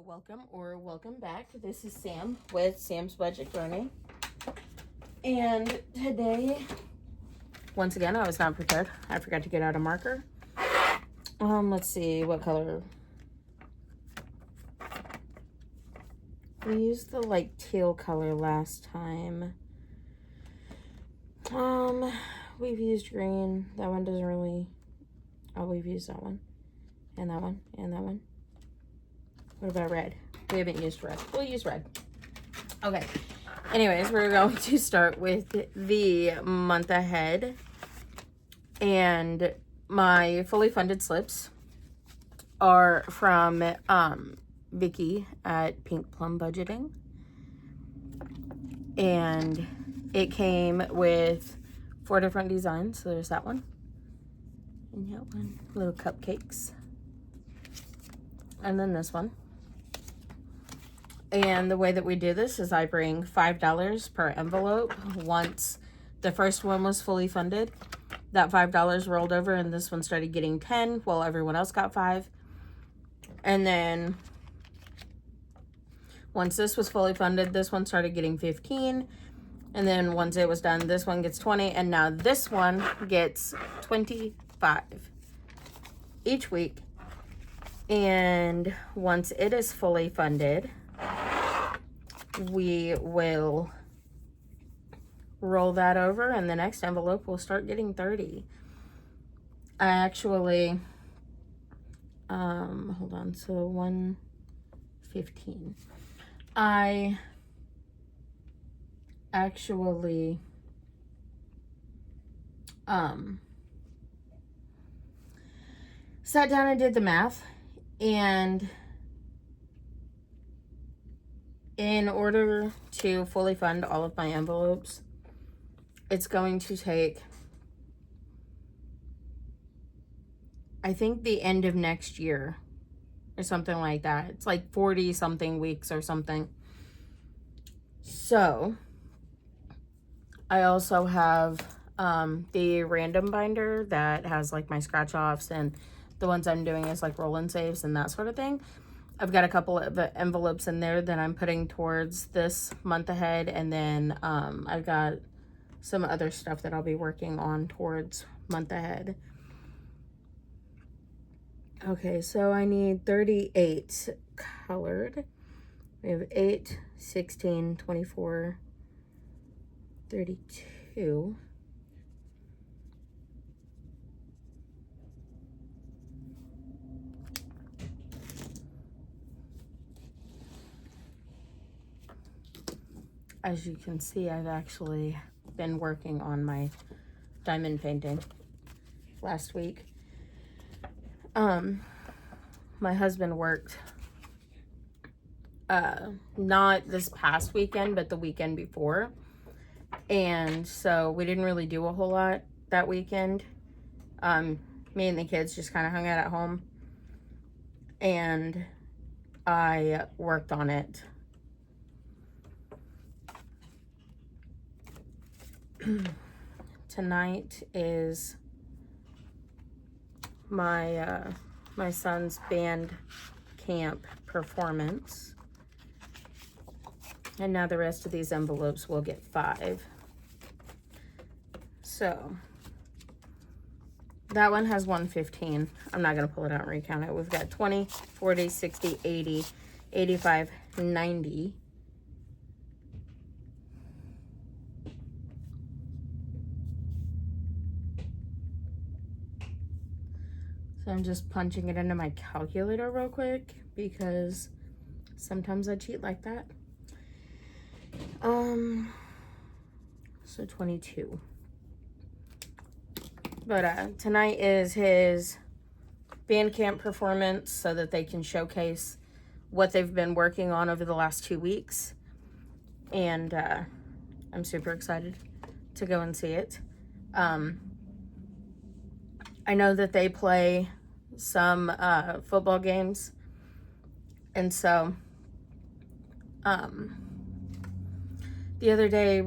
Hello, welcome back. This is Sam with Sam's Budget Journey. And today, once again, I was not prepared. I forgot to get out a marker. Let's see what color. We used the like teal color last time. We've used green. That one doesn't really. Oh, we've used that one. And that one. And that one. What about red? We haven't used red. We'll use red. Okay. Anyways, we're going to start with the month ahead. And my fully funded slips are from Vicky at Pink Plum Budgeting. And it came with 4 different designs. So there's that one. And that one. Little cupcakes. And then this one. And the way that we do this is I bring $5 per envelope. Once the first one was fully funded, that $5 rolled over and this one started getting 10 while everyone else got 5. And then once this was fully funded, this one started getting 15. And then once it was done, this one gets 20. And now this one gets 25 each week. And once it is fully funded, we will roll that over and the next envelope will start getting 30. I actually, hold on, so 115. I actually, sat down and did the math, and in order to fully fund all of my envelopes, it's going to take, I think, the end of next year or something like that. It's like 40 something weeks or something. So I also have the random binder that has like my scratch offs, and the ones I'm doing is like roll and saves and that sort of thing. I've got a couple of envelopes in there that I'm putting towards this month ahead, and then I've got some other stuff that I'll be working on towards month ahead. Okay, so I need 38 colored. We have 8, 16, 24, 32. As you can see, I've actually been working on my diamond painting last week. My husband worked not this past weekend, but the weekend before. And so we didn't really do a whole lot that weekend. Me and the kids just kind of hung out at home. And I worked on it. Tonight is my my son's band camp performance, and now the rest of these envelopes will get 5. So that one has 115. I'm not going to pull it out and recount it. We've got 20, 40, 60, 80, 85, 90. So I'm just punching it into my calculator real quick because sometimes I cheat like that. So 22. But tonight is his band camp performance so that they can showcase what they've been working on over the last 2 weeks. And I'm super excited to go and see it. I know that they play some football games, and so the other day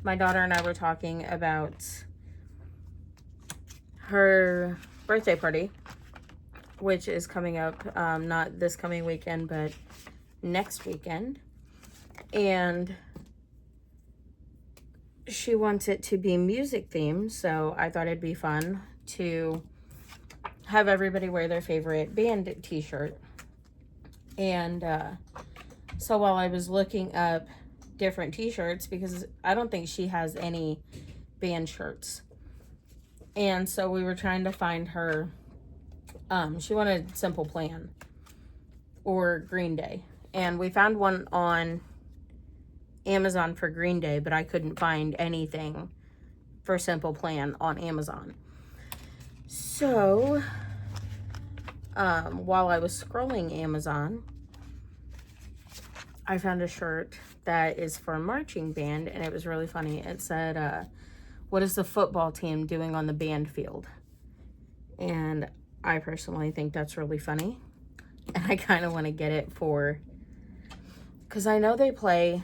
my daughter and I were talking about her birthday party which is coming up, not this coming weekend, but next weekend. And she wants it to be music themed, so I thought it'd be fun to have everybody wear their favorite band t-shirt. And so while I was looking up different t-shirts, because I don't think she has any band shirts, and so we were trying to find her, she wanted Simple Plan or Green Day, and we found one on Amazon for Green Day, but I couldn't find anything for Simple Plan on Amazon. So while I was scrolling Amazon, I found a shirt that is for a marching band, and it was really funny. It said, what is the football team doing on the band field? And I personally think that's really funny, and I kind of want to get it because I know they play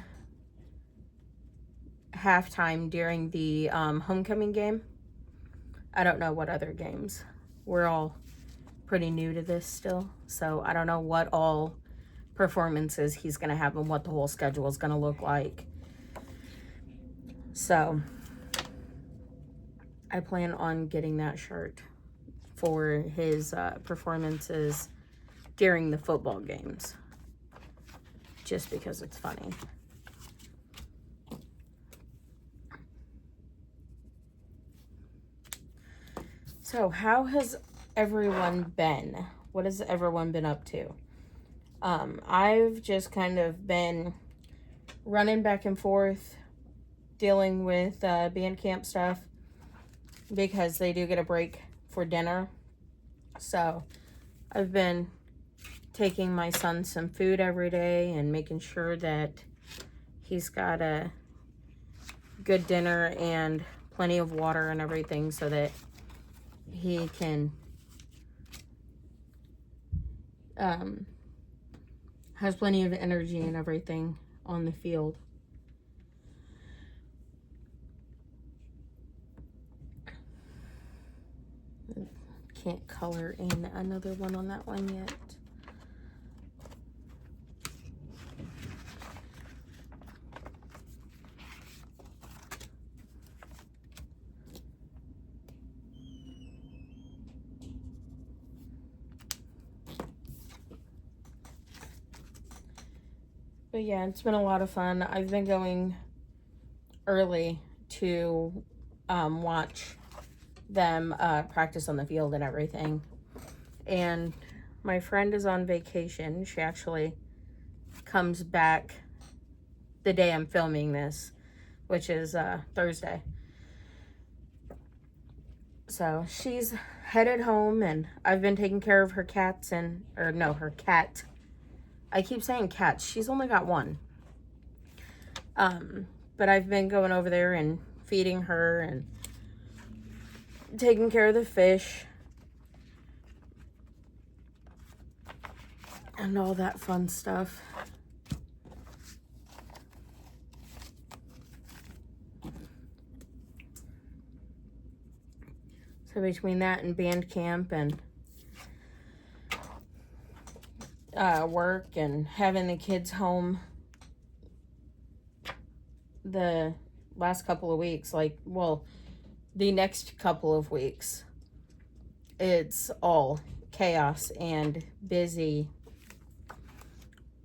halftime during the homecoming game. I don't know what other games. We're all pretty new to this still, so I don't know what all performances he's gonna have and what the whole schedule is gonna look like. So I plan on getting that shirt for his performances during the football games, just because it's funny. So how has everyone been? What has everyone been up to? I've just kind of been running back and forth, dealing with band camp stuff, because they do get a break for dinner. So I've been taking my son some food every day and making sure that he's got a good dinner and plenty of water and everything, so that he can has plenty of energy and everything on the field. Can't color in another one on that one yet. But yeah, it's been a lot of fun. I've been going early to watch them practice on the field and everything. And my friend is on vacation. She actually comes back the day I'm filming this, which is Thursday. So she's headed home, and I've been taking care of her cats her cat. I keep saying cats. She's only got one. But I've been going over there and feeding her and taking care of the fish and all that fun stuff. So between that and band camp and work and having the kids home the last couple of weeks, the next couple of weeks, it's all chaos and busy.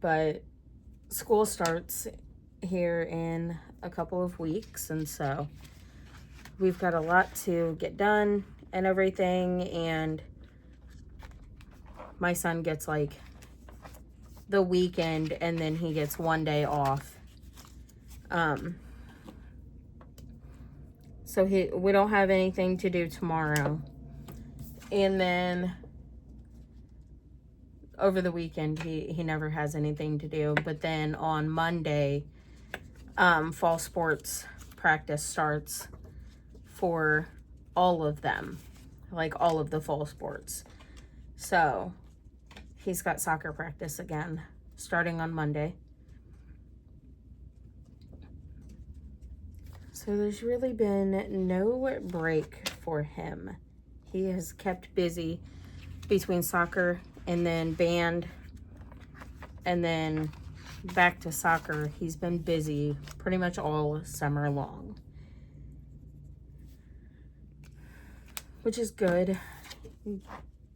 But school starts here in a couple of weeks, and so we've got a lot to get done and everything. And my son gets the weekend, and then he gets one day off. So we don't have anything to do tomorrow. And then over the weekend, he never has anything to do. But then on Monday, fall sports practice starts for all of them, all of the fall sports. So he's got soccer practice again, starting on Monday. So there's really been no break for him. He has kept busy between soccer and then band and then back to soccer, he's been busy pretty much all summer long, which is good.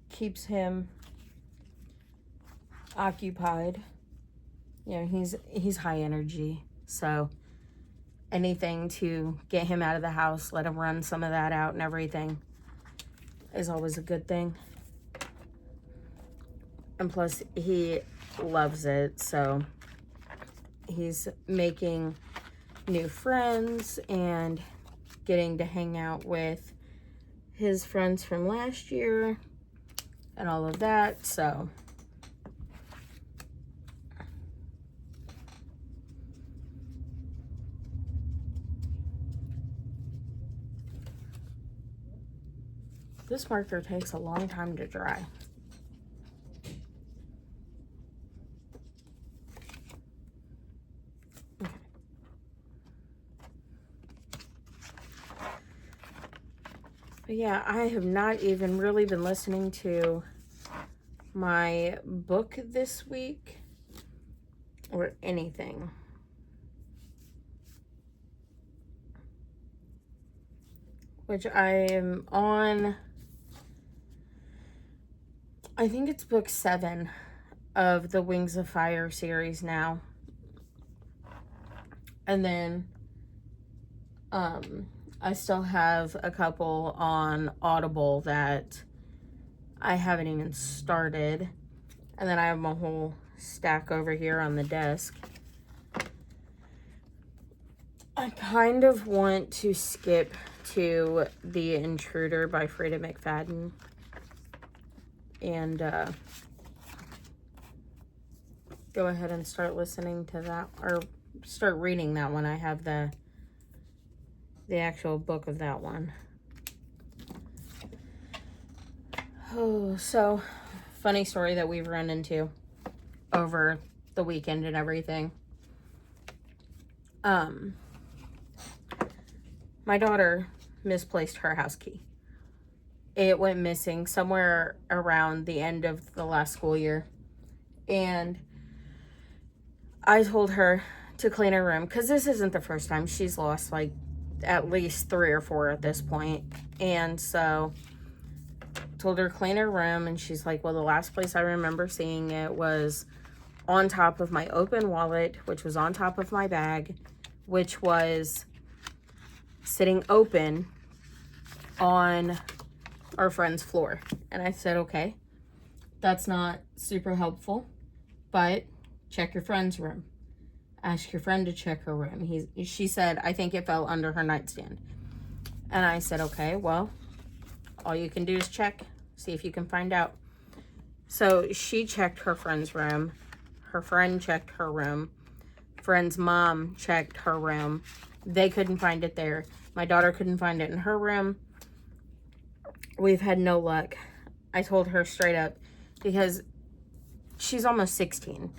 Keeps him occupied. You know, he's high energy, so anything to get him out of the house, let him run some of that out and everything is always a good thing. And plus, he loves it, so he's making new friends and getting to hang out with his friends from last year and all of that, so this marker takes a long time to dry. Okay. But yeah, I have not even really been listening to my book this week or anything. Which I am on, I think it's book 7 of the Wings of Fire series now. And then I still have a couple on Audible that I haven't even started. And then I have my whole stack over here on the desk. I kind of want to skip to The Intruder by Frida McFadden and go ahead and start listening to that, or start reading that one. I have the actual book of that one. Oh, so funny story that we've run into over the weekend and everything. My daughter misplaced her house key. It went missing somewhere around the end of the last school year. And I told her to clean her room, because this isn't the first time. She's lost like at least 3 or 4 at this point. And so told her to clean her room, and she's like, well, the last place I remember seeing it was on top of my open wallet, which was on top of my bag, which was sitting open on our friend's floor. And I said, okay, that's not super helpful, but check your friend's room. Ask your friend to check her room. She said, I think it fell under her nightstand. And I said, okay, well, all you can do is check, see if you can find out. So she checked her friend's room. Her friend checked her room. Friend's mom checked her room. They couldn't find it there. My daughter couldn't find it in her room. We've had no luck. I told her straight up, because she's almost 16.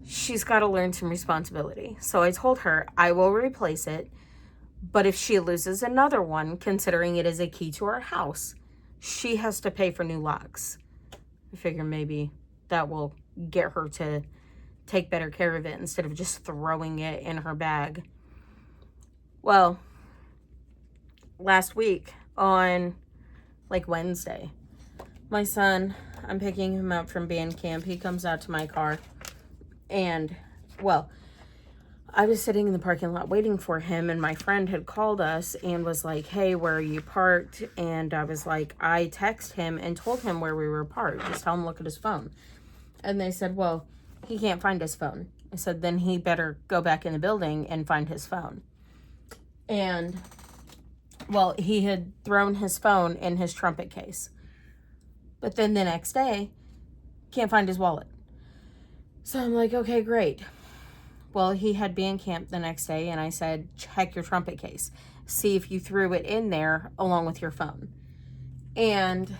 She's got to learn some responsibility. So I told her, I will replace it, but if she loses another one, considering it is a key to our house, she has to pay for new locks. I figure maybe that will get her to take better care of it instead of just throwing it in her bag. Well, last week on like Wednesday, my son, I'm picking him up from band camp. He comes out to my car, and well, I was sitting in the parking lot waiting for him, and my friend had called us and was like, hey, where are you parked? And I was like, I texted him and told him where we were parked. Just tell him look at his phone. And they said, well, he can't find his phone. I said, then he better go back in the building and find his phone. And well, he had thrown his phone in his trumpet case. But then the next day, can't find his wallet. So I'm like, okay, great. Well, he had band camp the next day, and I said, check your trumpet case. See if you threw it in there along with your phone. And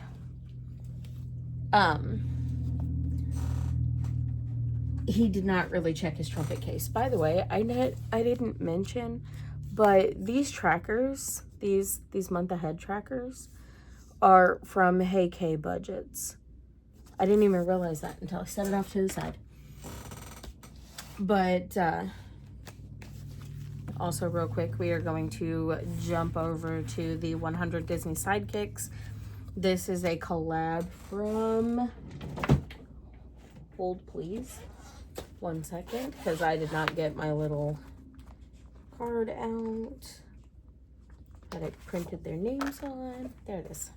he did not really check his trumpet case. By the way, I didn't mention, but these trackers, these month ahead trackers, are from Hey K Budgets. I didn't even realize that until I set it off to the side. But also real quick, we are going to jump over to the 100 Disney Sidekicks. This is a collab from, hold please, 1 second, because I did not get my little card out that I printed their names on. There it is.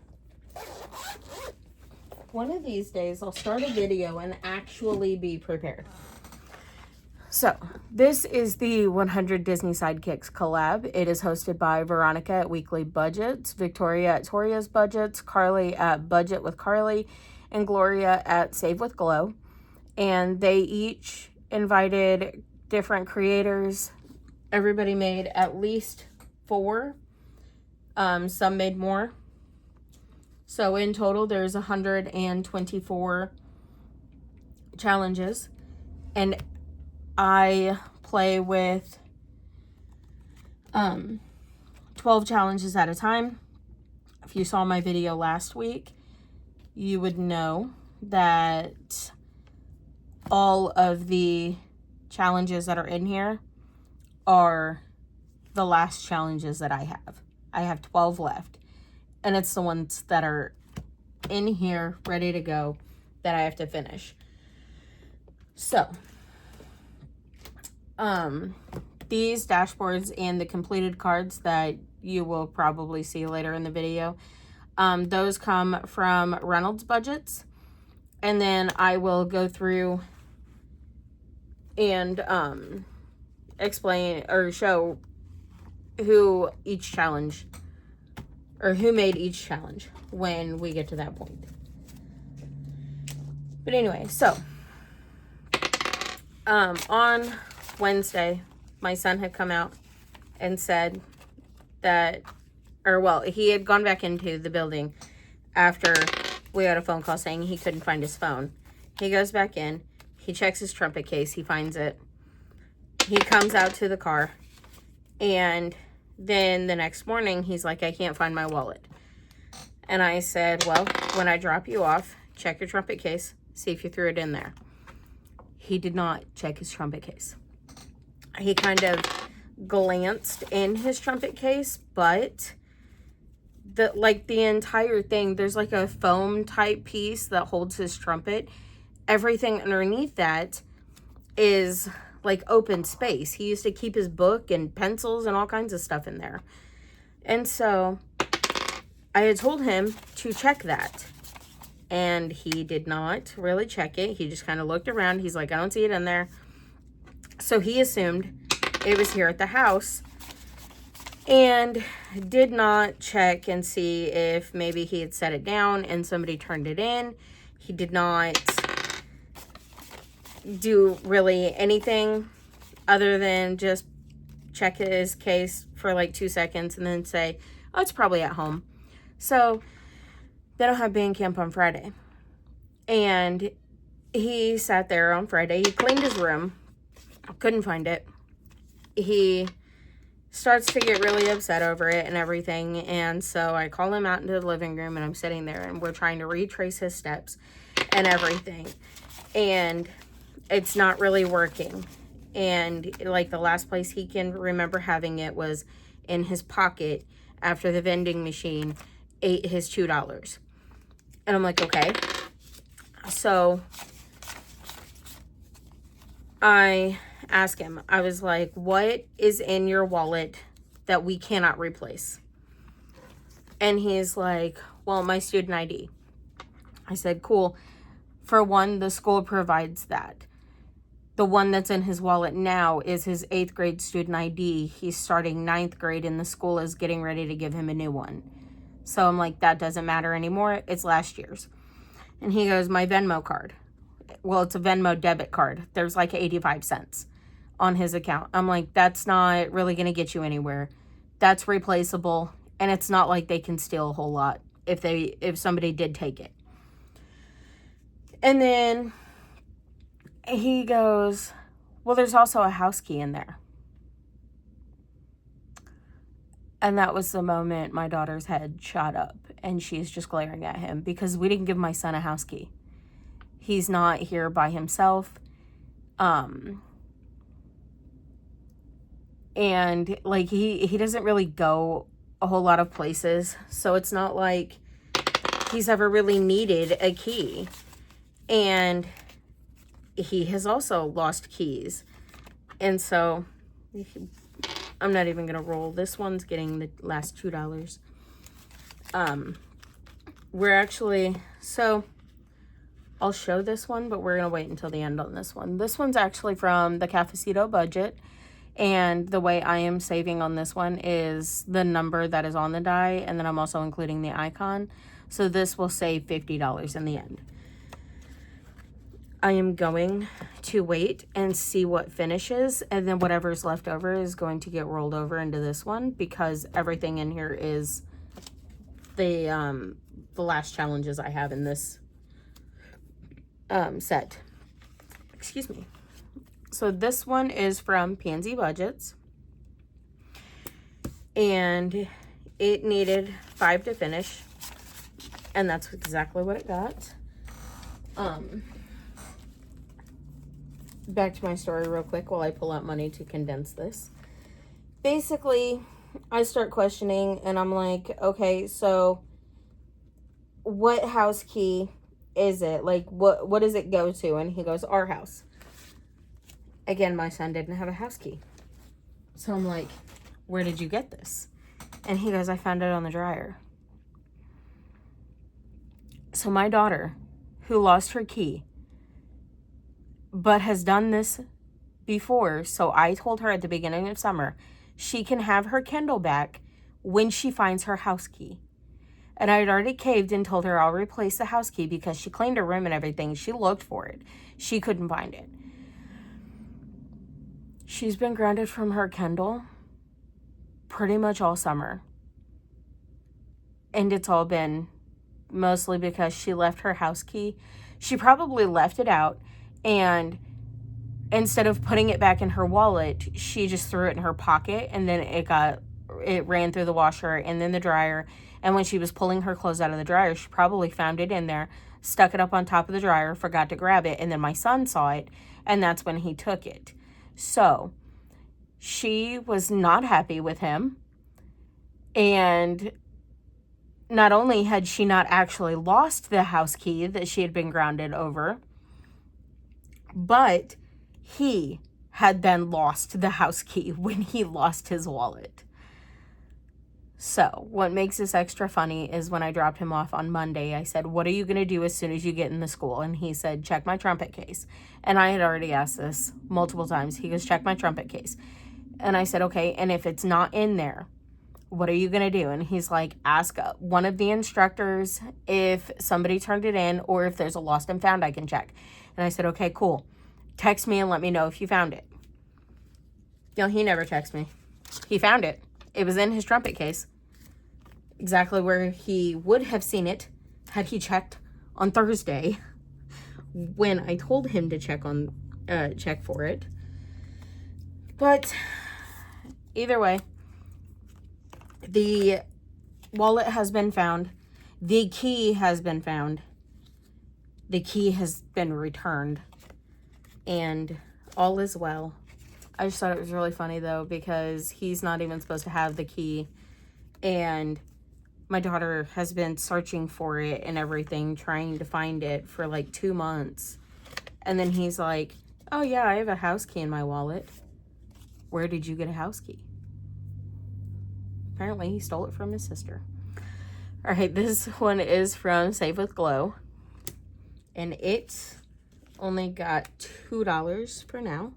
One of these days I'll start a video and actually be prepared. So this is the 100 Disney Sidekicks collab. It is hosted by Veronica at Weekly Budgets, Victoria at Toria's Budgets, Carly at Budget with Carly, and Gloria at Save with Glow. And they each invited different creators. Everybody made at least 4. Some made more. So in total, there's 124 challenges. And I play with 12 challenges at a time. If you saw my video last week, you would know that all of the challenges that are in here are the last challenges that I have. I have 12 left. And it's the ones that are in here ready to go that I have to finish. So these dashboards and the completed cards that you will probably see later in the video, those come from Reynolds Budgets. And then I will go through and explain or show who each challenge or who made each challenge when we get to that point. But anyway, so on Wednesday, my son had come out and said that, or well, he had gone back into the building after we had a phone call saying he couldn't find his phone. He goes back in, he checks his trumpet case, he finds it. He comes out to the car, and then the next morning, he's like, I can't find my wallet. And I said, well, when I drop you off, check your trumpet case, see if you threw it in there. He did not check his trumpet case. He kind of glanced in his trumpet case, but the entire thing, there's like a foam type piece that holds his trumpet. Everything underneath that is like open space. He used to keep his book and pencils and all kinds of stuff in there. And so I had told him to check that. And he did not really check it. He just kind of looked around. He's like, I don't see it in there. So he assumed it was here at the house and did not check and see if maybe he had set it down and somebody turned it in. He did not do really anything other than just check his case for like 2 seconds and then say, oh, it's probably at home. So they don't have band camp on Friday. And he sat there on Friday. He cleaned his room. Couldn't find it. He starts to get really upset over it and everything. And so I call him out into the living room and I'm sitting there and we're trying to retrace his steps and everything. And it's not really working. And like the last place he can remember having it was in his pocket after the vending machine ate his $2. And I'm like, okay. So I asked him, I was like, what is in your wallet that we cannot replace? And he's like, well, my student ID. I said, cool. For one, the school provides that. The one that's in his wallet now is his 8th grade student ID. He's starting 9th grade and the school is getting ready to give him a new one. So I'm like, that doesn't matter anymore. It's last year's. And he goes, my Venmo card. Well, it's a Venmo debit card. There's like 85 cents on his account. I'm like, that's not really going to get you anywhere. That's replaceable. And it's not like they can steal a whole lot if somebody did take it. And then he goes, well, there's also a house key in there. And that was the moment my daughter's head shot up, and she's just glaring at him because we didn't give my son a house key. He's not here by himself. And like he doesn't really go a whole lot of places, so it's not like he's ever really needed a key. And he has also lost keys, and so I'm not even gonna roll. This one's getting the last $2. We're actually, so I'll show this one, but we're gonna wait until the end on this one. This one's actually from the Cafecito budget. And the way I am saving on this one is the number that is on the die, and then I'm also including the icon. So this will save $50 in the end. I am going to wait and see what finishes, and then whatever's left over is going to get rolled over into this one, because everything in here is the last challenges I have in this set. Excuse me. So this one is from Pansy Budgets, and it needed 5 to finish, and that's exactly what it got. Back to my story real quick while I pull out money to condense this. Basically, I start questioning, and I'm like, okay, so what house key is it? Like, what does it go to? And he goes, our house. Again, my son didn't have a house key. So I'm like, where did you get this? And he goes, I found it on the dryer. So my daughter, who lost her key, but has done this before, so I told her at the beginning of summer, she can have her Kindle back when she finds her house key. And I had already caved and told her I'll replace the house key because she cleaned her room and everything. She looked for it. She couldn't find it. She's been grounded from her Kindle pretty much all summer. And it's all been mostly because she left her house key. She probably left it out, and instead of putting it back in her wallet, she just threw it in her pocket, and then it ran through the washer and then the dryer. And when she was pulling her clothes out of the dryer, she probably found it in there, stuck it up on top of the dryer, forgot to grab it, and then my son saw it, and that's when he took it. So she was not happy with him, and not only had she not actually lost the house key that she had been grounded over, but he had then lost the house key when he lost his wallet. So what makes this extra funny is when I dropped him off on Monday, I said, what are you going to do as soon as you get in the school? And he said, check my trumpet case. And I had already asked this multiple times. He goes, check my trumpet case. And I said, okay, and if it's not in there, what are you going to do? And he's like, ask one of the instructors if somebody turned it in, or if there's a lost and found I can check. And I said, okay, cool. Text me and let me know if you found it. No, he never texted me. He found it. It was in his trumpet case. Exactly where he would have seen it had he checked on Thursday when I told him to check for it. But either way, the wallet has been found. The key has been found. The key has been returned. And all is well. I just thought it was really funny, though, because he's not even supposed to have the key. And my daughter has been searching for it and everything, trying to find it for like 2 months. And then he's like, oh, yeah, I have a house key in my wallet. Where did you get a house key? Apparently, he stole it from his sister. All right, this one is from Save with Glow. And it only got $2 for now.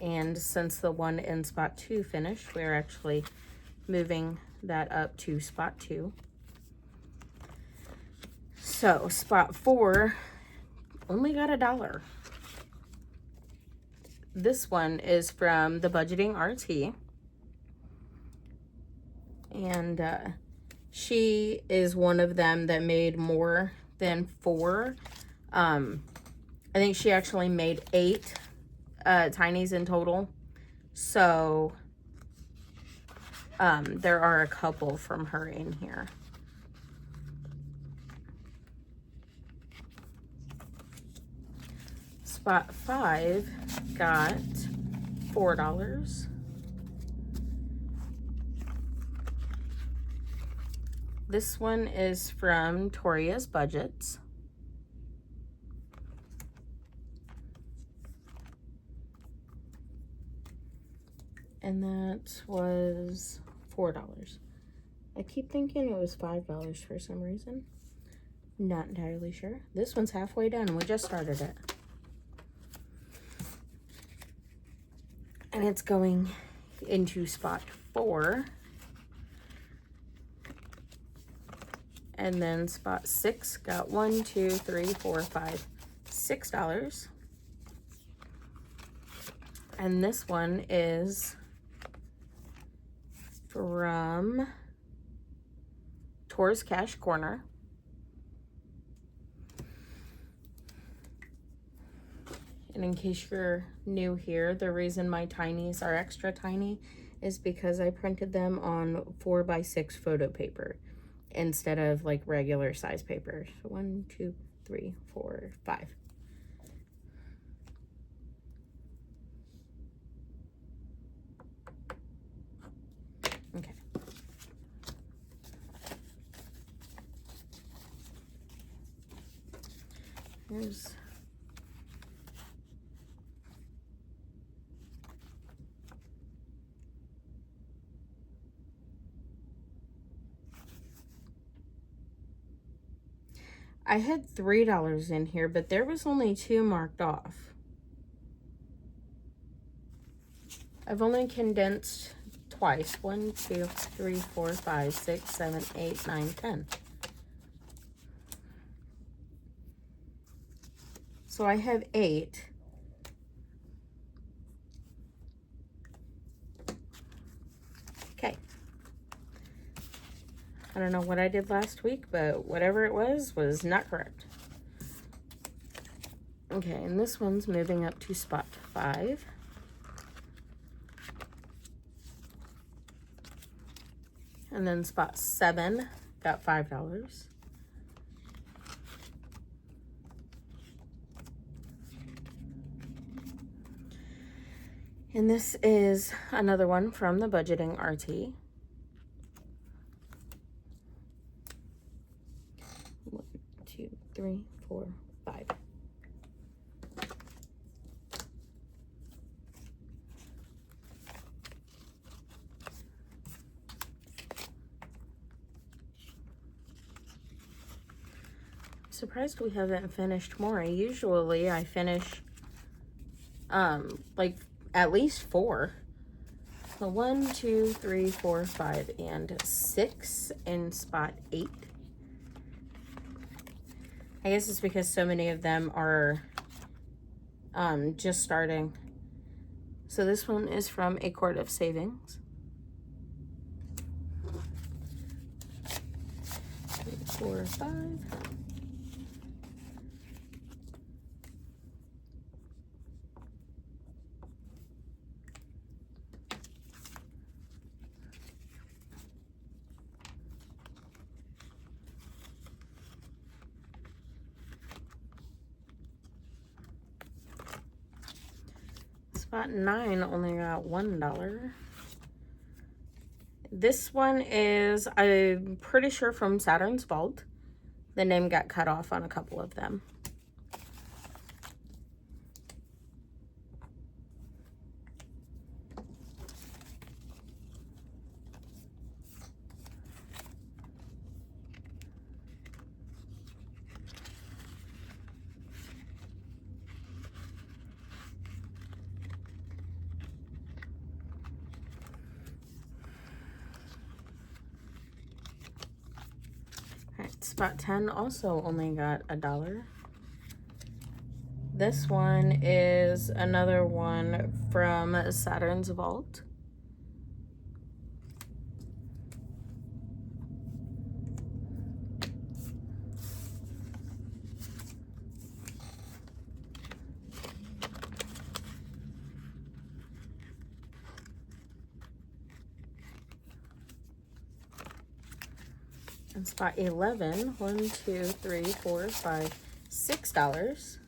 And since the one in spot 2 finished, we're actually moving that up to spot 2. So spot 4 only got $1. This one is from the Budgeting RT. And she is one of them that made more than 4. I think she actually made 8 tinies in total. So there are a couple from her in here. Spot 5 got $4. This one is from Toria's Budgets. And that was $4. I keep thinking it was $5 for some reason. Not entirely sure. This one's halfway done and we just started it. And it's going into spot 4. And then spot 6 got $1, 2, 3, 4, 5, $6. And this one is from Tor's Cash Corner. And in case you're new here, the reason my tinies are extra tiny is because I printed them on 4x6 photo paper instead of like regular size paper. So 1, 2, 3, 4, 5. Okay. Here's I had $3 in here, but there was only 2 marked off. I've only condensed twice. 1, 2, 3, 4, 5, 6, 7, 8, 9, 10. So I have 8. Okay. I don't know what I did last week, but whatever it was not correct. Okay, and this one's moving up to spot 5. And then spot 7 got $5. And this is another one from the Budgeting RT. 1, 2, 3, 4, 5. Surprised we haven't finished more. Usually I finish like at least 4. So 1, 2, 3, 4, 5, and 6 in spot 8. I guess it's because so many of them are just starting. So this one is from A Court of Savings. 3, 4, 5. Spot 9 only got $1. This one is, I'm pretty sure, from Saturn's Vault. The name got cut off on a couple of them. Spot 10 also only got $1. This one is another one from Saturn's Vault. And spot 11, $1, 2, 3, 4, 5, $6.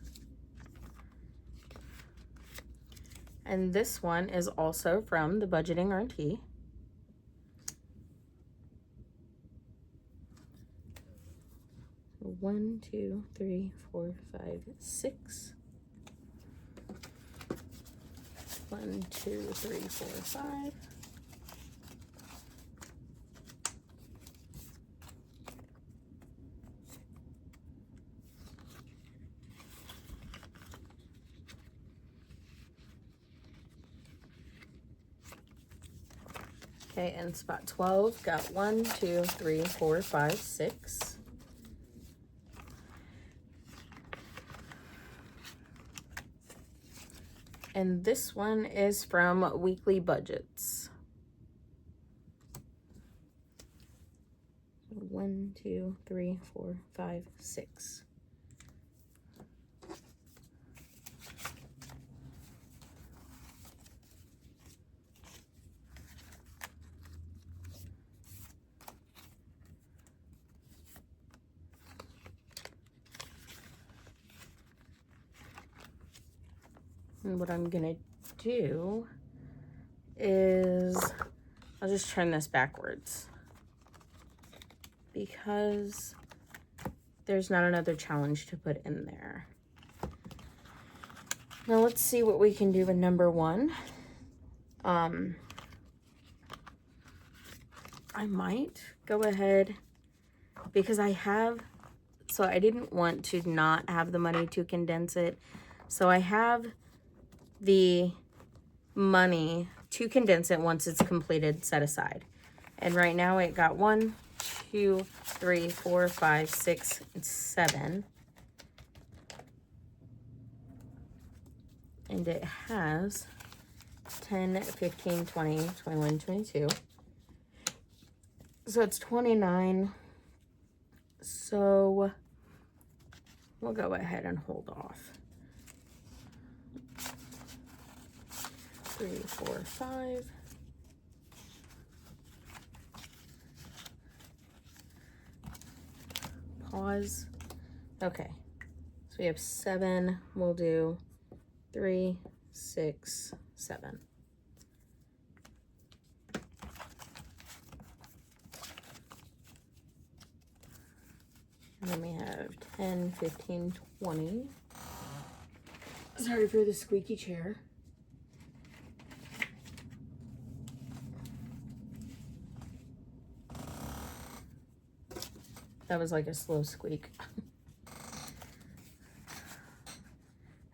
And this one is also from the Budgeting RT. One, 2, 3, 4, 5, 6. 1, 2, 3, 4, 5. Okay, and spot 12, got 1, 2, 3, 4, 5, 6. And this one is from Weekly Budgets. 1, 2, 3, 4, 5, 6. And what I'm gonna do is I'll just turn this backwards because there's not another challenge to put in there. Now let's see what we can do with number 1. I might go ahead because I didn't want to not have the money to condense it. So I have the money to condense it once it's completed set aside. And right now it got 1, 2, 3, 4, 5, 6, and 7. And it has 10, 15, 20, 21, 22. So it's 29. So we'll go ahead and hold off. 3, 4, 5. Pause. Okay. So we have 7. We'll do 3, 6, 7. And then we have 10, 15, 20. Sorry for the squeaky chair. That was like a slow squeak.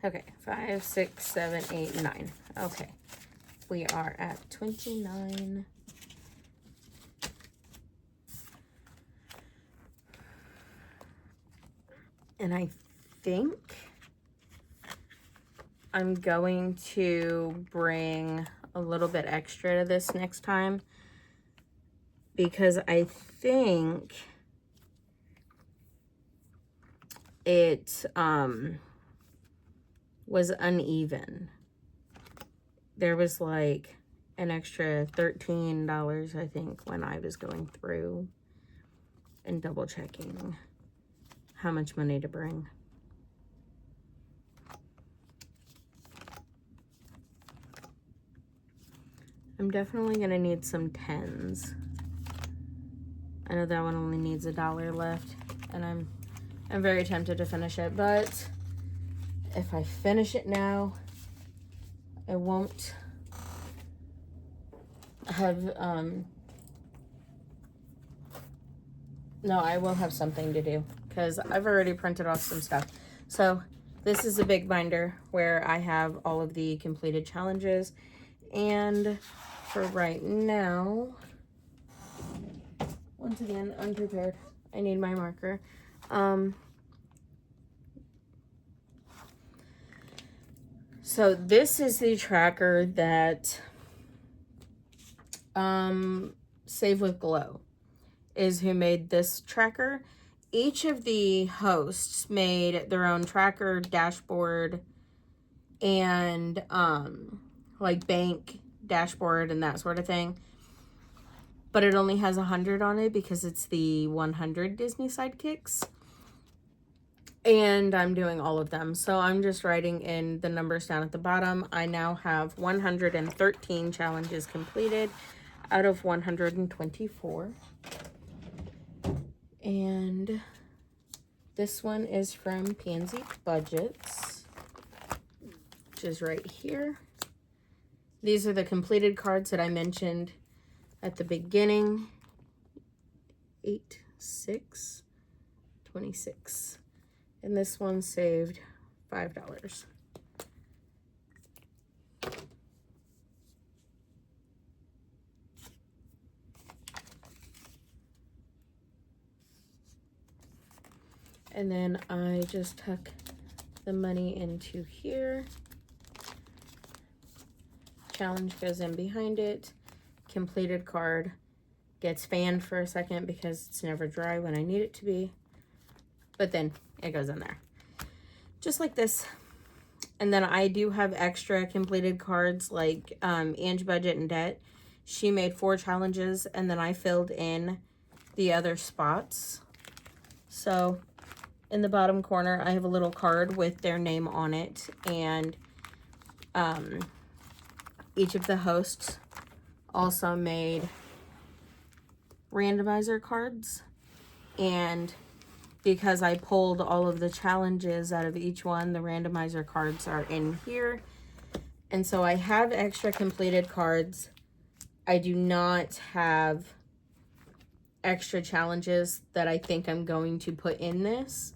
Okay, 5, 6, 7, 8, 9. Okay, we are at 29. And I think I'm going to bring a little bit extra to this next time because I think it was uneven. There was like an extra $13, I think, when I was going through and double checking how much money to bring. I'm definitely gonna need some 10s. I know that one only needs $1 left, and I'm very tempted to finish it, but if I finish it now, I won't have, no, I will have something to do because I've already printed off some stuff. So this is a big binder where I have all of the completed challenges, and for right now, once again, unprepared. I need my marker. So this is the tracker that Save with Glow is who made this tracker. Each of the hosts made their own tracker, dashboard, and like bank dashboard and that sort of thing. but it only has 100 on it because it's the 100 Disney Sidekicks. And I'm doing all of them. So I'm just writing in the numbers down at the bottom. I now have 113 challenges completed out of 124. And this one is from Pansy Budgets, which is right here. These are the completed cards that I mentioned at the beginning. 8, 6, 26. And this one saved $5. And then I just tuck the money into here. Challenge goes in behind it. Completed card gets fanned for a second because it's never dry when I need it to be. But then it goes in there. Just like this. And then I do have extra completed cards like Ange Budget and Debt. She made 4 challenges and then I filled in the other spots. So in the bottom corner, I have a little card with their name on it. And each of the hosts also made randomizer cards. And because I pulled all of the challenges out of each one, the randomizer cards are in here. And so I have extra completed cards. I do not have extra challenges that I think I'm going to put in this.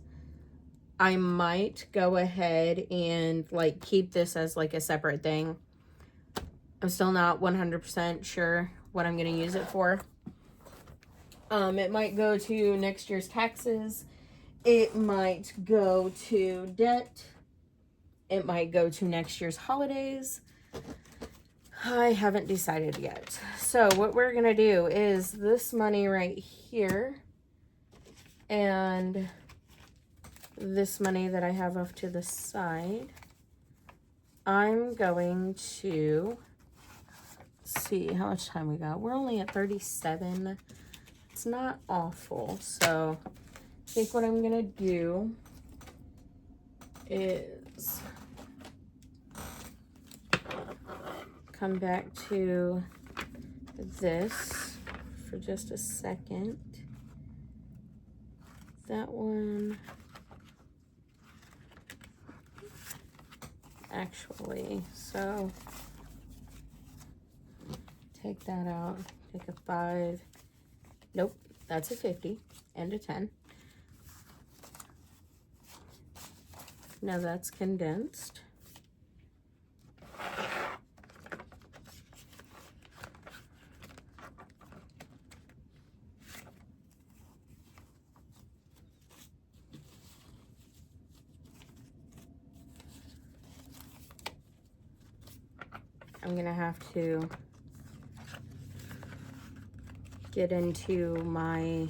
I might go ahead and like keep this as like a separate thing. I'm still not 100% sure what I'm going to use it for. It might go to next year's taxes. It might go to debt. It might go to next year's holidays. I haven't decided yet. So what we're going to do is this money right here and this money that I have off to the side, I'm going to see how much time we got. We're only at 37. It's not awful. So I think what I'm gonna do is come back to this for just a second. That one actually, so take that out, take a 5, nope, that's a 50 and a 10. Now that's condensed. I'm gonna have to get into my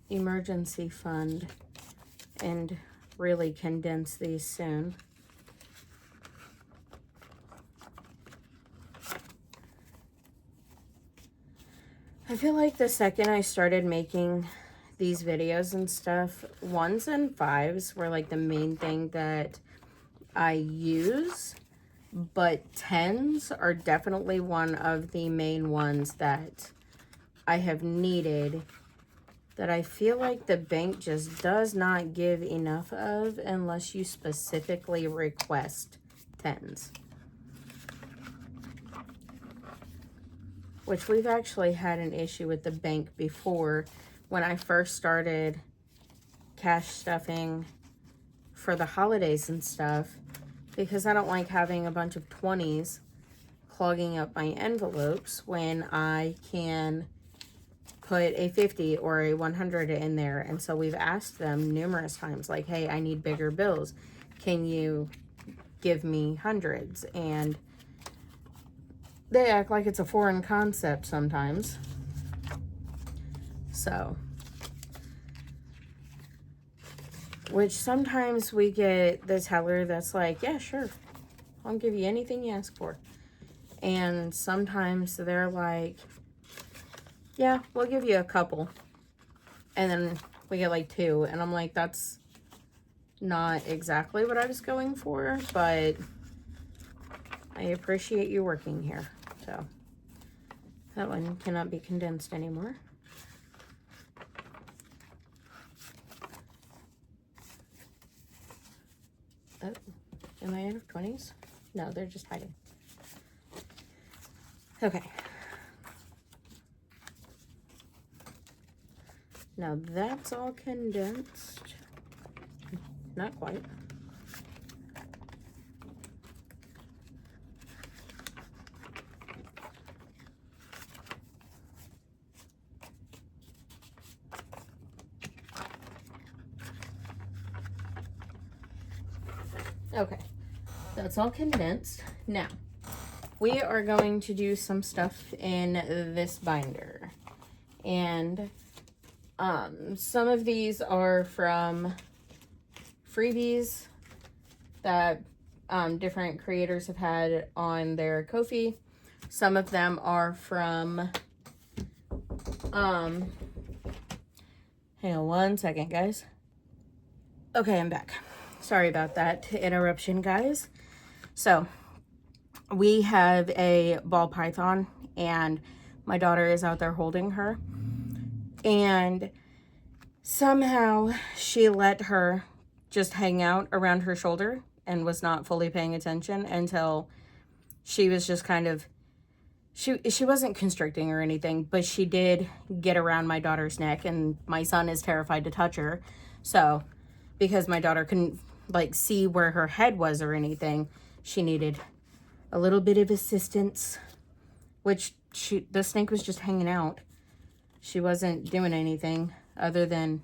emergency fund and really condense these soon. I feel like the second I started making these videos and stuff, 1s and 5s were like the main thing that I use. But 10s are definitely one of the main ones that I have needed that I feel like the bank just does not give enough of unless you specifically request 10s. Which we've actually had an issue with the bank before when I first started cash stuffing for the holidays and stuff. Because I don't like having a bunch of 20s clogging up my envelopes when I can put a 50 or a 100 in there. And so we've asked them numerous times, like, hey, I need bigger bills. Can you give me hundreds? And they act like it's a foreign concept sometimes. So, which sometimes we get the teller that's like, yeah, sure, I'll give you anything you ask for. And sometimes they're like, yeah, we'll give you a couple. And then we get like 2. And I'm like, that's not exactly what I was going for, but I appreciate you working here. So that one cannot be condensed anymore. Oh, am I out of 20s? No, they're just hiding. Okay. Now that's all condensed. Not quite. Okay, that's all condensed. Now, we are going to do some stuff in this binder. And some of these are from freebies that different creators have had on their Ko-fi. Some of them are from, hang on one second, guys. Okay, I'm back. Sorry about that interruption, guys. So, we have a ball python, and my daughter is out there holding her. And somehow she let her just hang out around her shoulder and was not fully paying attention until she was just kind of, she wasn't constricting or anything, but she did get around my daughter's neck, and my son is terrified to touch her. So, because my daughter couldn't like see where her head was or anything, she needed a little bit of assistance, which the snake was just hanging out. She wasn't doing anything other than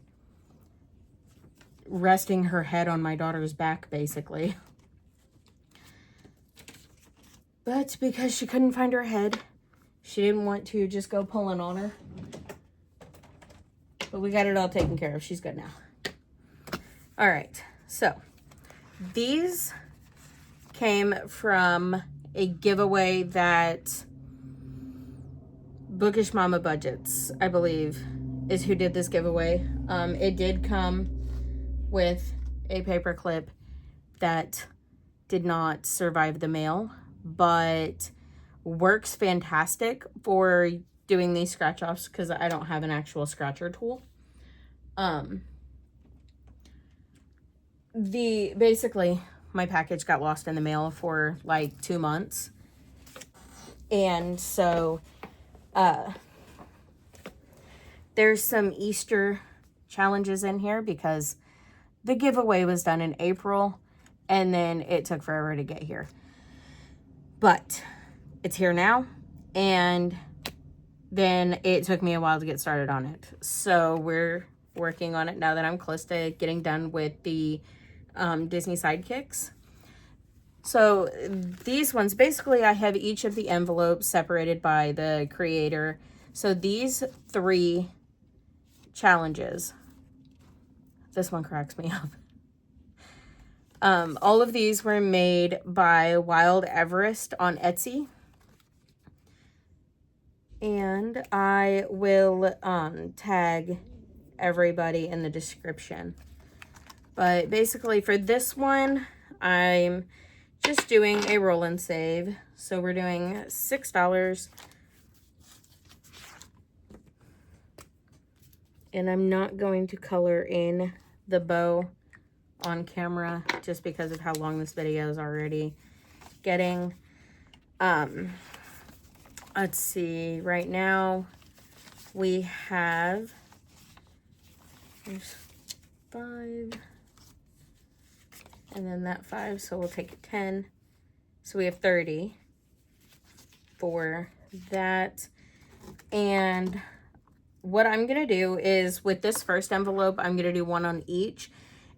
resting her head on my daughter's back, basically. But because she couldn't find her head, she didn't want to just go pulling on her. But we got it all taken care of. She's good now. All right, so these came from a giveaway that Bookish Mama Budgets, I believe, is who did this giveaway. It did come with a paper clip that did not survive the mail, but works fantastic for doing these scratch offs because I don't have an actual scratcher tool. Basically my package got lost in the mail for like 2 months, and so there's some Easter challenges in here because the giveaway was done in April and then it took forever to get here, but it's here now, and then it took me a while to get started on it. So we're working on it now that I'm close to getting done with the Disney Sidekicks. So these ones, basically I have each of the envelopes separated by the creator. So these 3 challenges, this one cracks me up. All of these were made by Wild Everest on Etsy. And I will tag everybody in the description. But basically for this one, I'm just doing a roll and save. So we're doing $6. And I'm not going to color in the bow on camera just because of how long this video is already getting. Let's see, right now we have, there's 5, and then that 5, so we'll take 10. So we have 30 for that. And what I'm going to do is with this first envelope, I'm going to do 1 on each.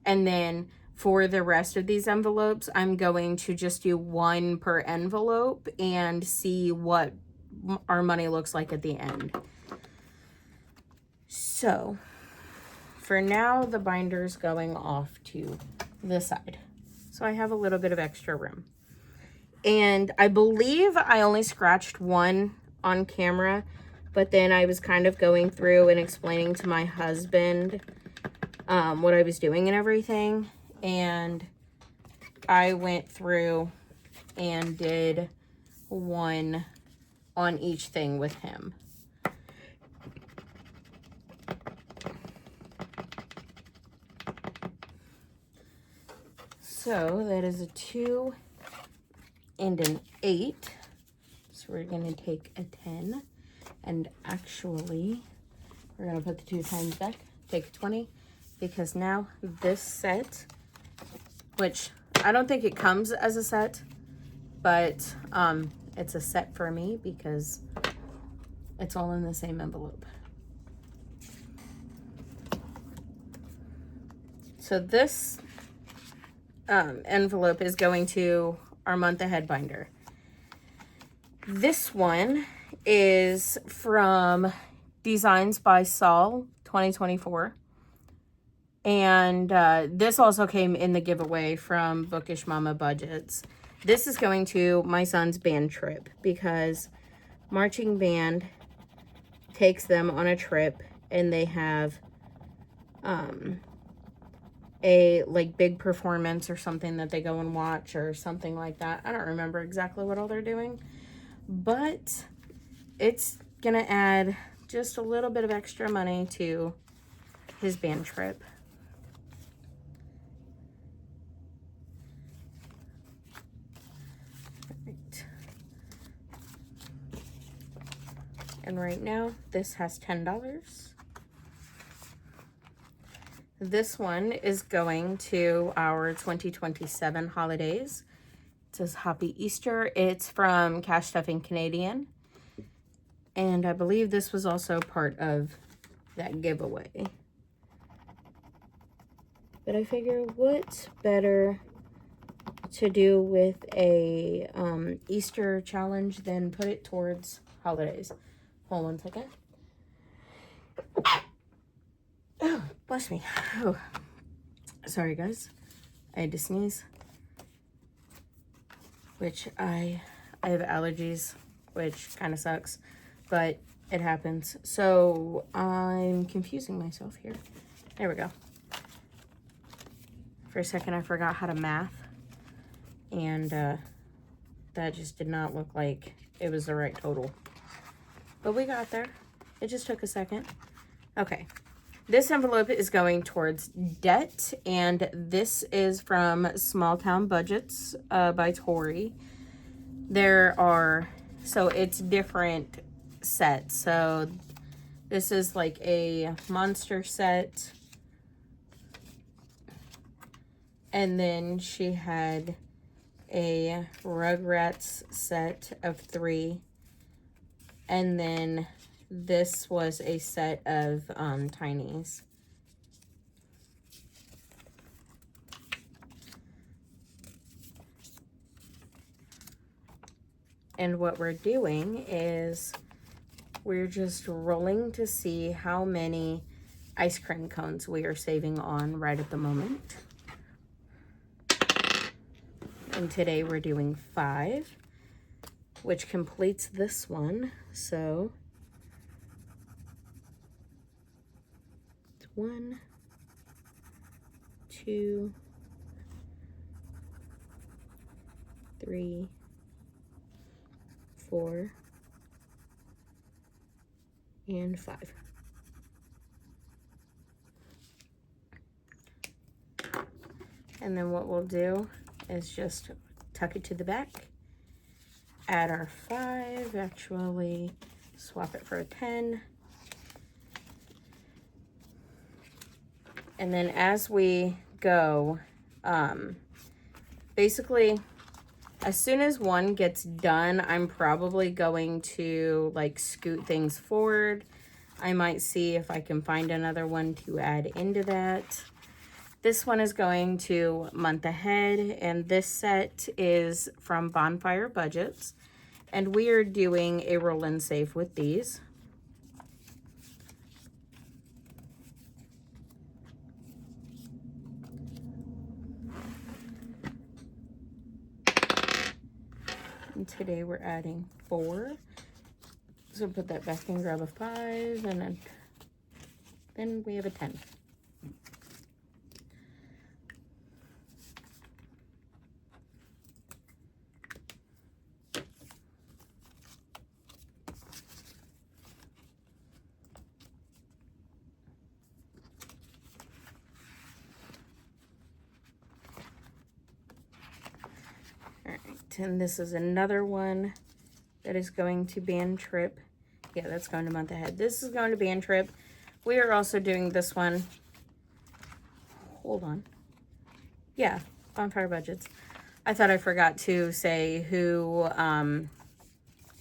And then for the rest of these envelopes, I'm going to just do 1 per envelope and see what our money looks like at the end. So for now, the binder's going off to the side. So I have a little bit of extra room. And I believe I only scratched 1 on camera. But then I was kind of going through and explaining to my husband what I was doing and everything. And I went through and did one on each thing with him. So that is a 2 and an 8. So we're going to take a 10. And actually, we're going to put the 2 times back. Take a 20. Because now this set, which I don't think it comes as a set, but it's a set for me because it's all in the same envelope. So this envelope is going to our month ahead binder. This one is from Designs by Saul 2024. And this also came in the giveaway from Bookish Mama Budgets. This is going to my son's band trip because marching band takes them on a trip and they have a like big performance or something that they go and watch or something like that. I don't remember exactly what all they're doing, but it's gonna add just a little bit of extra money to his band trip. And right now, this has $10. This one is going to our 2027 holidays. It says Happy Easter. It's from Cash Stuffing Canadian. And I believe this was also part of that giveaway. But I figure what's better to do with a Easter challenge than put it towards holidays. Hold on 1 second. Oh, bless me. Oh. Sorry, guys. I had to sneeze. Which I have allergies, which kind of sucks. But it happens. So I'm confusing myself here. There we go. For a second, I forgot how to math. And that just did not look like it was the right total. But we got there. It just took a second. Okay. This envelope is going towards debt. And this is from Small Town Budgets by Tori. There are, so it's different sets. So this is like a monster set. And then she had a Rugrats set of 3. And then this was a set of Tinies. And what we're doing is we're just rolling to see how many ice cream cones we are saving on right at the moment. And today we're doing 5, which completes this one. So it's 1, 2, 3, 4, and 5. And then what we'll do is just tuck it to the back, add our 5, actually swap it for a 10. And then as we go, basically, as soon as one gets done, I'm probably going to like scoot things forward. I might see if I can find another one to add into that. This one is going to month ahead, and this set is from Bonfire Budgets. And we are doing a roll and save with these. And today we're adding 4. So put that back and grab a 5, and then we have a 10. And this is another one that is going to band trip. Yeah, that's going to month ahead. This is going to band trip. We are also doing this one. Hold on. Yeah, Bonfire Budgets. I thought I forgot to say who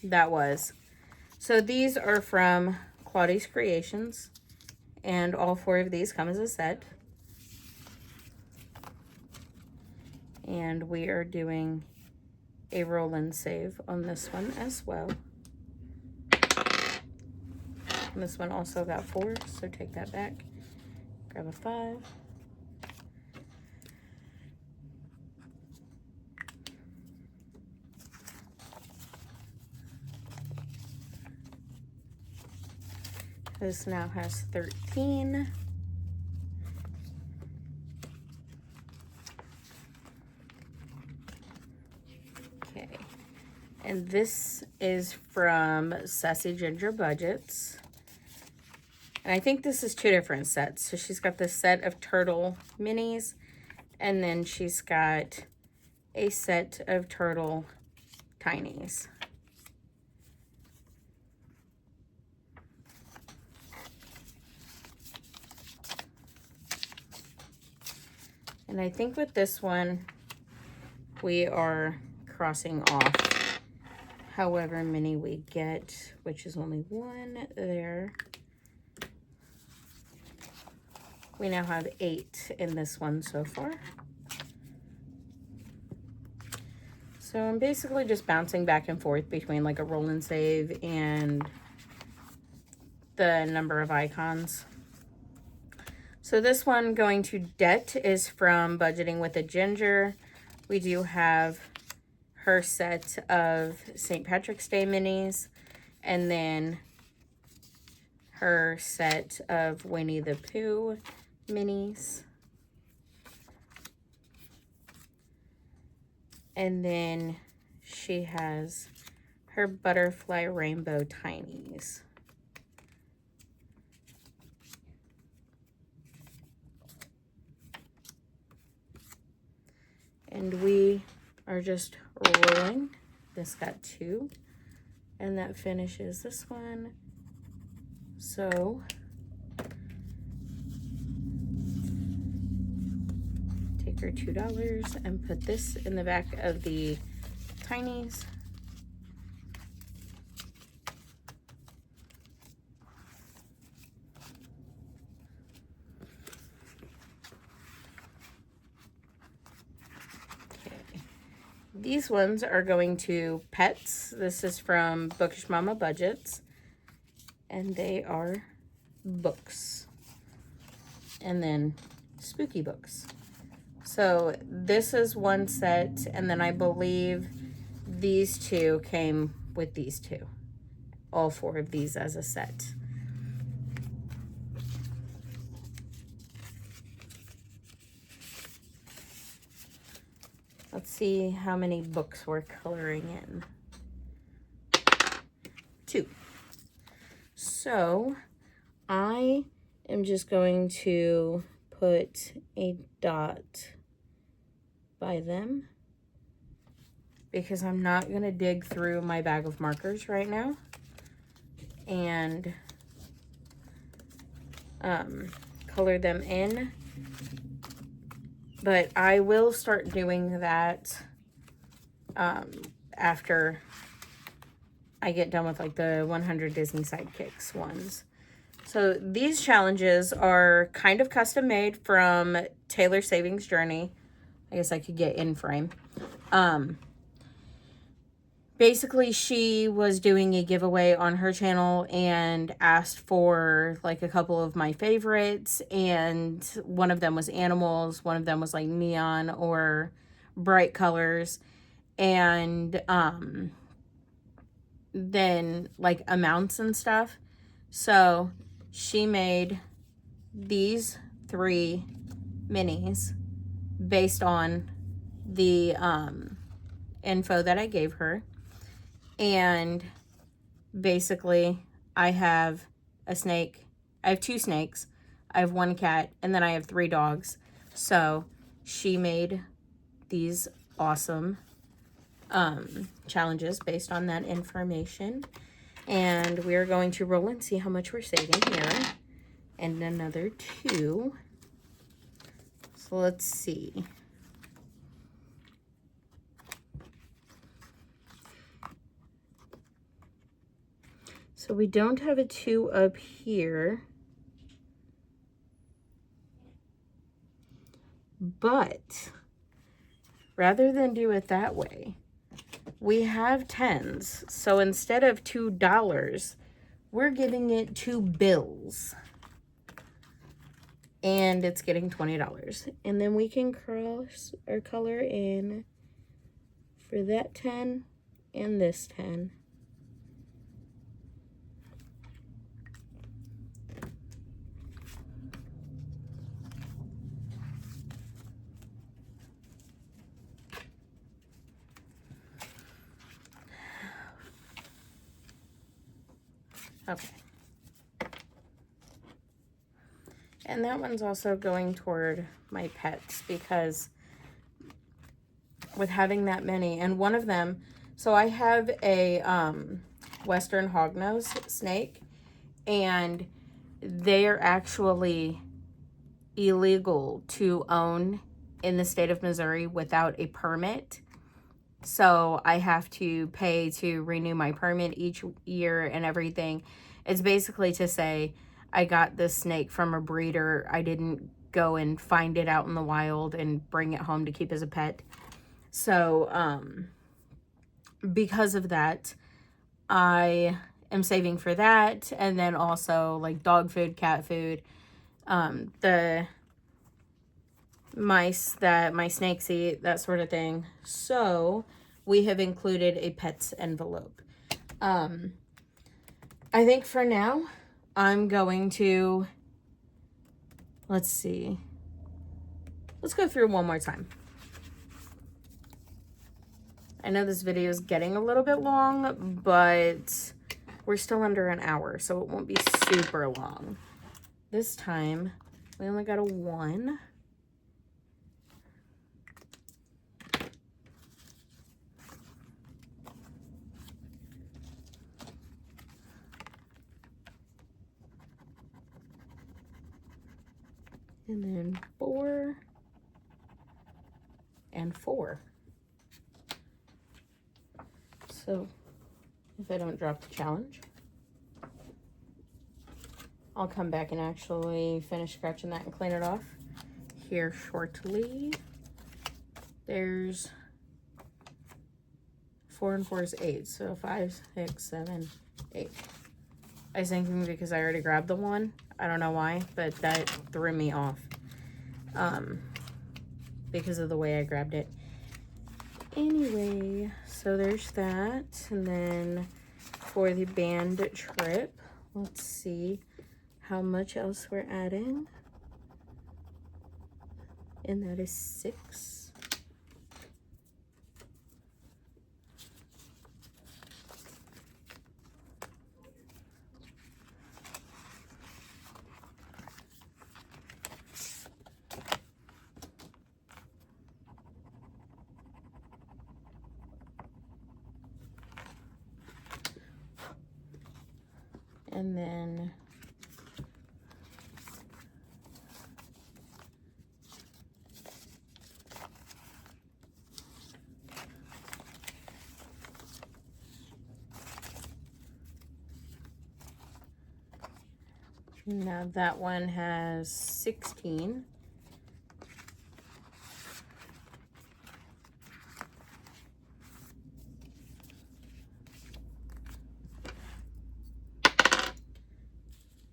that was. So these are from Claudia's Creations. And all 4 of these come as a set. And we are doing a roll and save on this one as well. And this one also got 4, so take that back. Grab a 5. This now has 13. And this is from Sassy Ginger Budgets. And I think this is 2 different sets. So she's got this set of turtle minis. And then she's got a set of turtle tinies. And I think with this one, we are crossing off however many we get, which is only 1 there. We now have 8 in this one so far. So I'm basically just bouncing back and forth between like a roll and save and the number of icons. So this one going to Debt is from Budgeting with a Ginger. We do have her set of St. Patrick's Day minis, and then her set of Winnie the Pooh minis. And then she has her Butterfly Rainbow Tinies. And we are just rolling. This got 2, and that finishes this one. So take our $2 and put this in the back of the tinies. These ones are going to Pets. This is from Bookish Mama Budgets. And they are books. And then spooky books. So this is one set. And then I believe these 2 came with these 2. All 4 of these as a set. Let's see how many books we're coloring in. 2. So I am just going to put a dot by them because I'm not going to dig through my bag of markers right now and color them in. But I will start doing that after I get done with like the 100 Disney Sidekicks ones. So these challenges are kind of custom made from Taylor Savings Journey. I guess I could get in frame. Basically, she was doing a giveaway on her channel and asked for like a couple of my favorites. And one of them was animals. One of them was like neon or bright colors. And than like amounts and stuff. So she made these 3 minis based on the info that I gave her. And basically I have a snake, I have 2 snakes, I have 1 cat, and then I have 3 dogs. So she made these awesome challenges based on that information. And we're going to roll and see how much we're saving here. And another 2. So let's see. So we don't have a 2 up here. But rather than do it that way, we have 10s. So instead of $2, we're giving it 2 bills. And it's getting $20. And then we can cross or color in for that 10 and this 10. Okay. And that one's also going toward my pets, because with having that many, and one of them, so I have a Western hognose snake, and they are actually illegal to own in the state of Missouri without a permit. So I have to pay to renew my permit each year and everything. It's basically to say I got this snake from a breeder. I didn't go and find it out in the wild and bring it home to keep as a pet. So because of that, I am saving for that. And then also like dog food, cat food, the mice that my snakes eat, that sort of thing. So we have included a pets envelope. I think for now I'm going to, let's see, let's go through one more time. I know this video is getting a little bit long, but we're still under an hour, so it won't be super long. This time we only got a 1. And then 4 and 4. So if I don't drop the challenge, I'll come back and actually finish scratching that and clean it off here shortly. There's 4 and 4 is 8. So 5, 6, 7, 8. I was thinking because I already grabbed the 1. I don't know why, but that threw me off because of the way I grabbed it. Anyway, so there's that. And then for the band trip, let's see how much else we're adding. And that is 6. And then now that one has 16.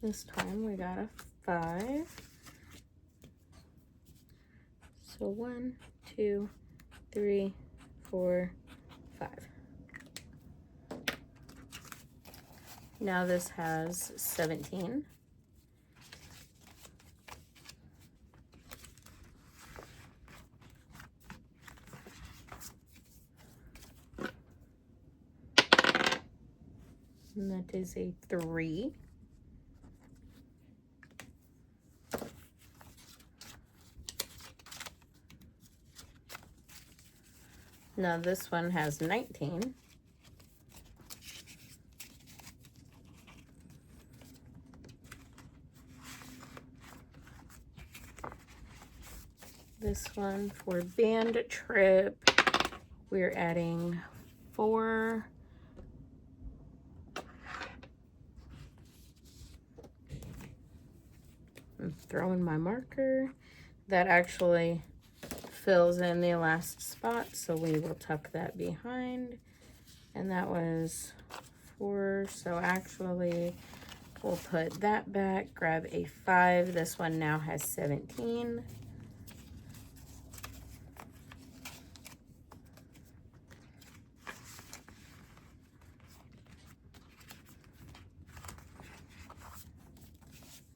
This time we got a 5. So 1, 2, 3, 4, 5. Now this has 17. And that is a 3. Now this one has 19. This one for band trip, we're adding 4. I'm throwing my marker. That actually fills in the last spot, so we will tuck that behind. And that was 4, so actually we'll put that back, grab a 5. This one now has 17.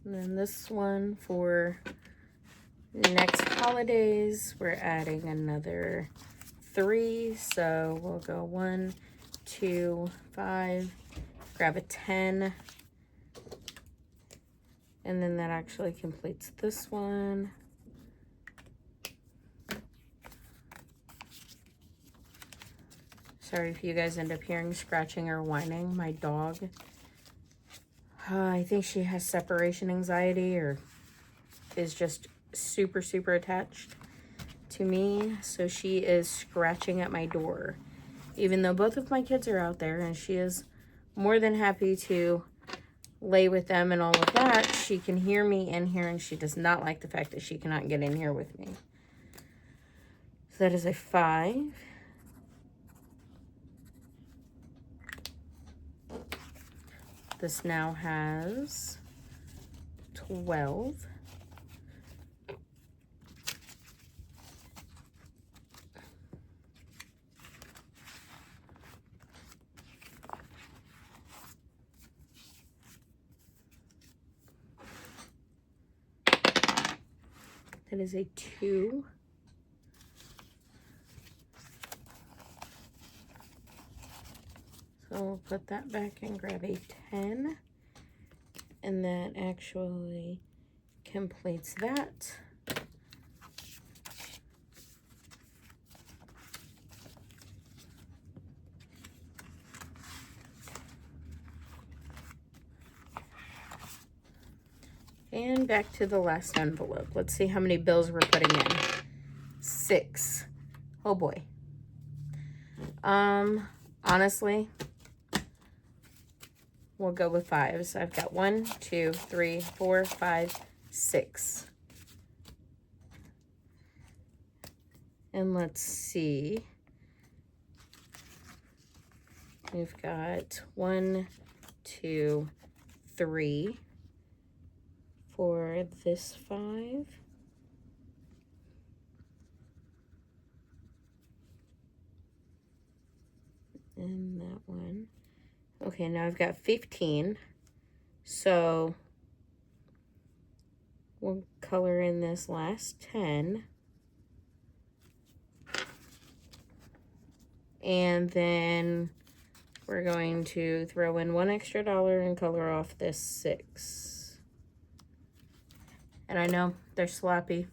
And then this one for next holidays, we're adding another 3. So we'll go 1, 2, 5, grab a 10. And then that actually completes this one. Sorry if you guys end up hearing scratching or whining. My dog, I think she has separation anxiety or is just super, super attached to me. So she is scratching at my door. Even though both of my kids are out there and she is more than happy to lay with them and all of that, she can hear me in here and she does not like the fact that she cannot get in here with me. So that is a 5. This now has 12. That is a 2. So we'll put that back and grab a 10. And that actually completes that. And back to the last envelope. Let's see how many bills we're putting in. 6. Oh boy. Honestly, we'll go with 5. So I've got 1, 2, 3, 4, 5, 6. And let's see. We've got 1, 2, 3 for this 5. And that one. Okay, now I've got 15. So we'll color in this last 10. And then we're going to throw in $1 extra and color off this 6. And I know they're sloppy,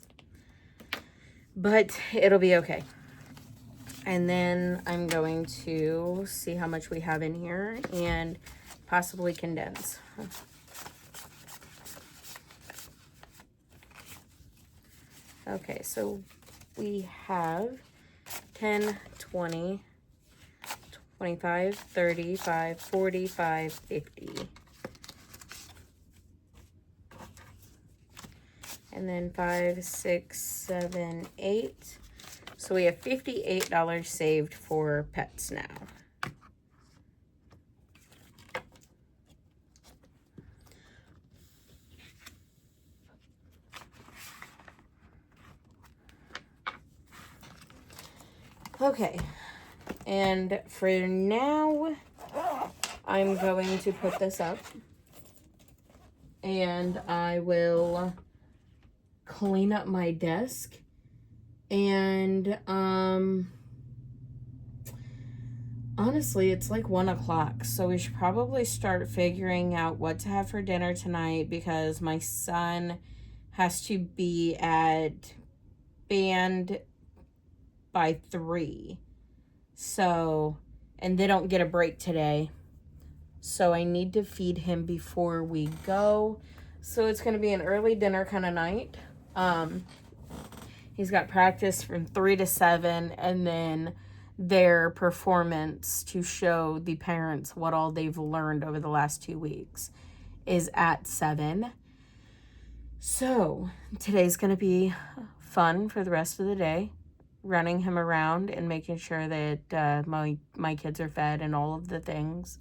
but it'll be okay. And then I'm going to see how much we have in here and possibly condense. Okay, so we have 10, 20, 25, 35, 45, 50. And then 5, 6, 7, 8. So we have $58 saved for pets now. Okay, and for now, I'm going to put this up. And I will clean up my desk. And, honestly, it's like 1 o'clock, so we should probably start figuring out what to have for dinner tonight because my son has to be at band by 3. So, and they don't get a break today. So I need to feed him before we go. So it's going to be an early dinner kind of night. He's got practice from 3 to 7, and then their performance to show the parents what all they've learned over the last 2 weeks is at 7. So today's going to be fun for the rest of the day, running him around and making sure that my kids are fed and all of the things.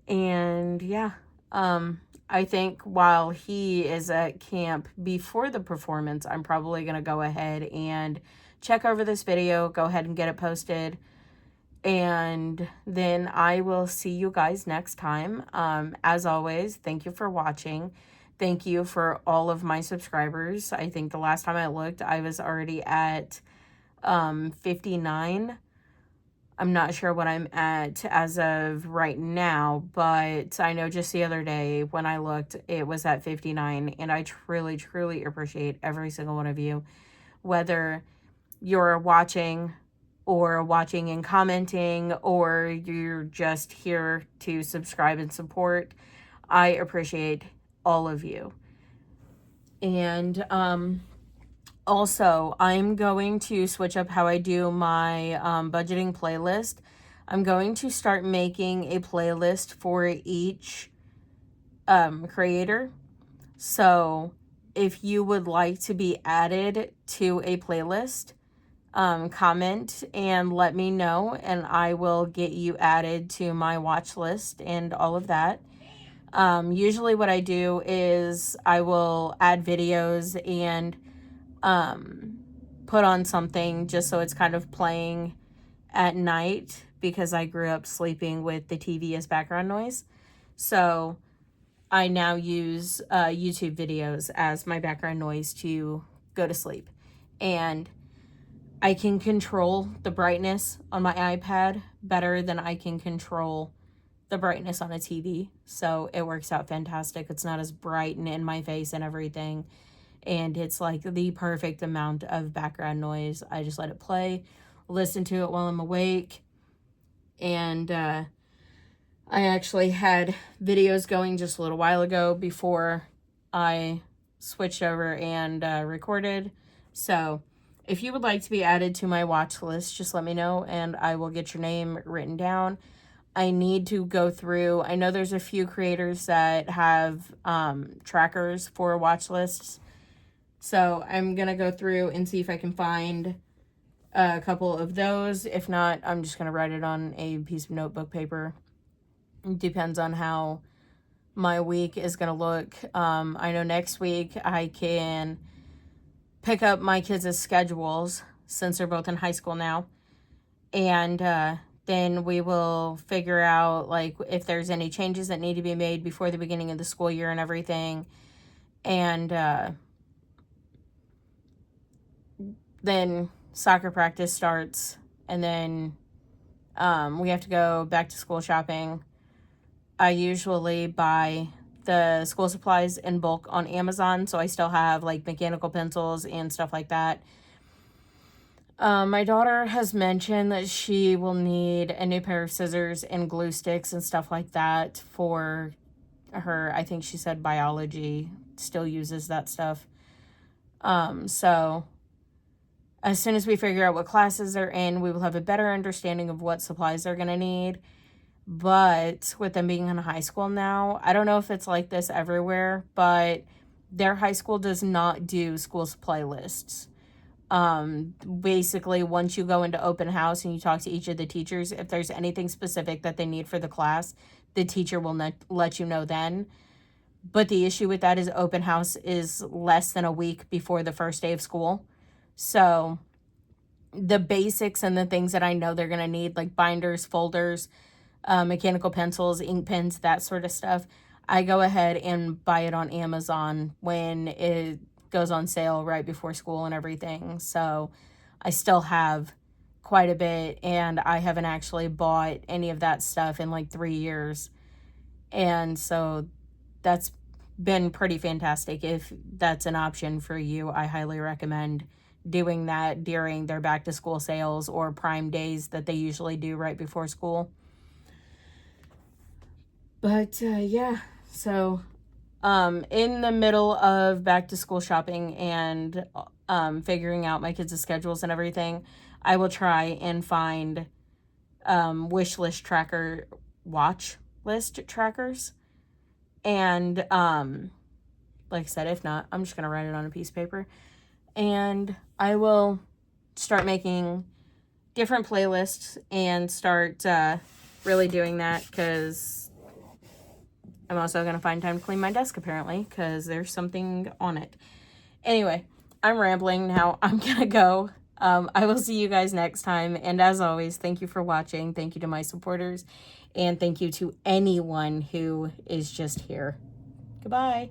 And yeah, I think while he is at camp before the performance, I'm probably going to go ahead and check over this video, go ahead and get it posted. And then I will see you guys next time. As always, thank you for watching. Thank you for all of my subscribers. I think the last time I looked, I was already at 59. I'm not sure what I'm at as of right now, but I know just the other day when I looked, it was at 59, and I truly, truly appreciate every single one of you, whether you're watching and commenting, or you're just here to subscribe and support. I appreciate all of you. And, also, I'm going to switch up how I do my budgeting playlist. I'm going to start making a playlist for each creator. So if you would like to be added to a playlist, comment and let me know, and I will get you added to my watch list and all of that. Usually what I do is I will add videos and put on something just so it's kind of playing at night, because I grew up sleeping with the TV as background noise. So I now use YouTube videos as my background noise to go to sleep. And I can control the brightness on my iPad better than I can control the brightness on a TV. So it works out fantastic. It's not as bright and in my face and everything. And it's like the perfect amount of background noise. I just let it play, listen to it while I'm awake. And I actually had videos going just a little while ago before I switched over and recorded. So if you would like to be added to my watch list, just let me know and I will get your name written down. I need to go through, I know there's a few creators that have trackers for watch lists. So I'm going to go through and see if I can find a couple of those. If not, I'm just going to write it on a piece of notebook paper. It depends on how my week is going to look. I know next week I can pick up my kids' schedules since they're both in high school now. And then we will figure out like if there's any changes that need to be made before the beginning of the school year and everything. And then soccer practice starts, and then we have to go back to school shopping. I usually buy the school supplies in bulk on Amazon, so I still have like mechanical pencils and stuff like that. My daughter has mentioned that she will need a new pair of scissors and glue sticks and stuff like that for her. I think she said biology still uses that stuff. So as soon as we figure out what classes they're in, we will have a better understanding of what supplies they're going to need. But with them being in high school now, I don't know if it's like this everywhere, but their high school does not do school supply lists. Basically, once you go into open house and you talk to each of the teachers, if there's anything specific that they need for the class, the teacher will let you know then. But the issue with that is open house is less than a week before the first day of school. So the basics and the things that I know they're going to need, like binders, folders, mechanical pencils, ink pens, that sort of stuff, I go ahead and buy it on Amazon when it goes on sale right before school and everything. So I still have quite a bit, and I haven't actually bought any of that stuff in like 3 years. And so that's been pretty fantastic. If that's an option for you, I highly recommend doing that during their back to school sales or Prime days that they usually do right before school. But yeah, so in the middle of back to school shopping and figuring out my kids' schedules and everything, I will try and find watch list trackers. And like I said, if not, I'm just going to write it on a piece of paper. And I will start making different playlists and start really doing that, because I'm also going to find time to clean my desk, apparently, because there's something on it. Anyway, I'm rambling now. I'm going to go. I will see you guys next time. And as always, thank you for watching. Thank you to my supporters. And thank you to anyone who is just here. Goodbye.